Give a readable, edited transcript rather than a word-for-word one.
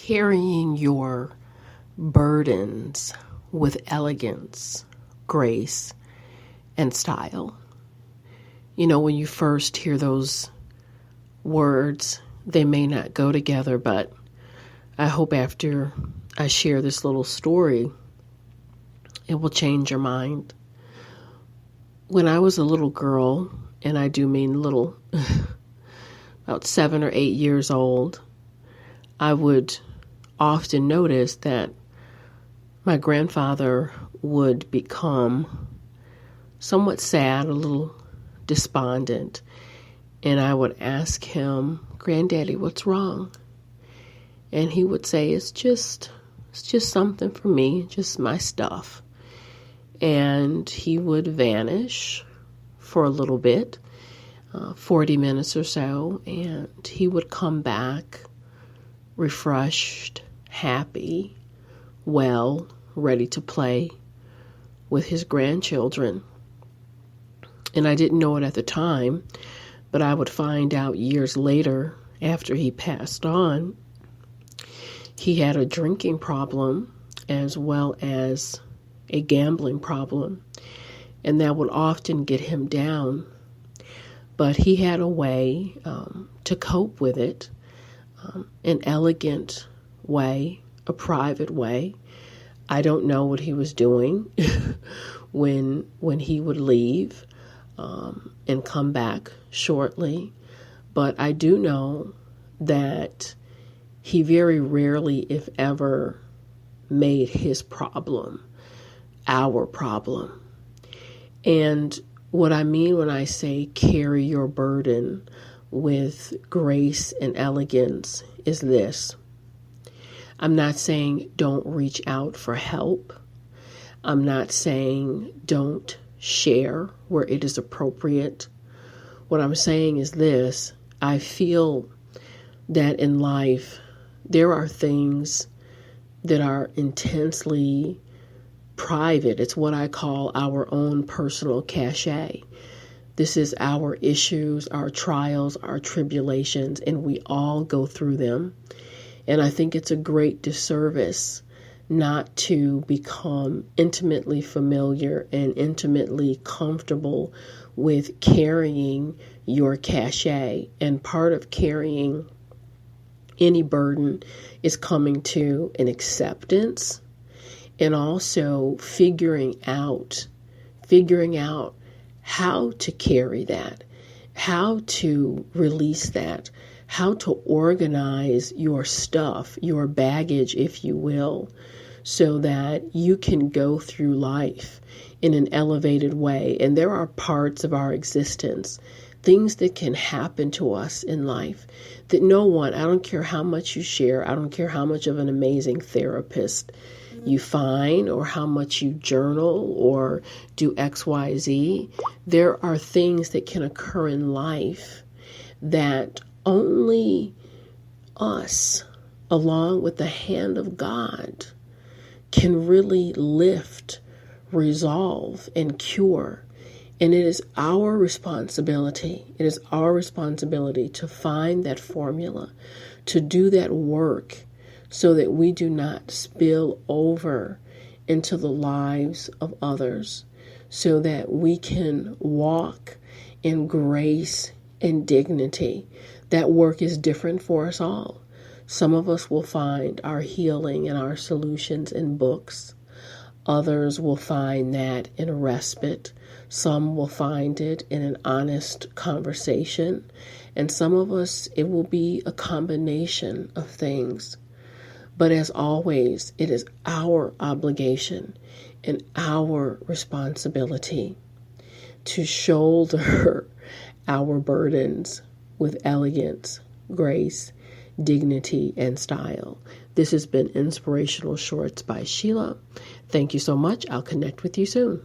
carrying your burdens with elegance, grace, and style. You know, when you first hear those words, they may not go together, but I hope after I share this little story, it will change your mind. When I was a little girl, and I do mean little, about 7 or 8 years old, I would often notice that my grandfather would become somewhat sad, a little despondent, and I would ask him, "Granddaddy, what's wrong?" And he would say, it's just something for me, just my stuff. And he would vanish for a little bit, 40 minutes or so, and he would come back refreshed, happy, well, ready to play with his grandchildren. And I didn't know it at the time, but I would find out years later, after he passed on, he had a drinking problem as well as a gambling problem, and that would often get him down. But he had a way to cope with it, an elegant way, a private way. I don't know what he was doing when he would leave and come back shortly, but I do know that he very rarely, if ever, made his problem our problem. And what I mean when I say carry your burden with grace and elegance is this. I'm not saying don't reach out for help. I'm not saying don't share where it is appropriate. What I'm saying is this. I feel that in life, there are things that are intensely private. It's what I call our own personal cachet. This is our issues, our trials, our tribulations, and we all go through them. And I think it's a great disservice not to become intimately familiar and intimately comfortable with carrying your cachet. And part of carrying any burden is coming to an acceptance and also figuring out how to carry that, how to release that, how to organize your stuff, your baggage, if you will, so that you can go through life in an elevated way. And there are parts of our existence, things that can happen to us in life that no one, I don't care how much you share, I don't care how much of an amazing therapist you find or how much you journal or do XYZ, there are things that can occur in life that only us, along with the hand of God, can really lift, resolve, and cure. And it is our responsibility. It is our responsibility to find that formula, to do that work so that we do not spill over into the lives of others, so that we can walk in grace and dignity. That work is different for us all. Some of us will find our healing and our solutions in books. Others will find that in a respite. Some will find it in an honest conversation. And some of us, it will be a combination of things. But as always, it is our obligation and our responsibility to shoulder our burdens with elegance, grace, dignity, and style. This has been Inspirational Shorts by Sheila. Thank you so much. I'll connect with you soon.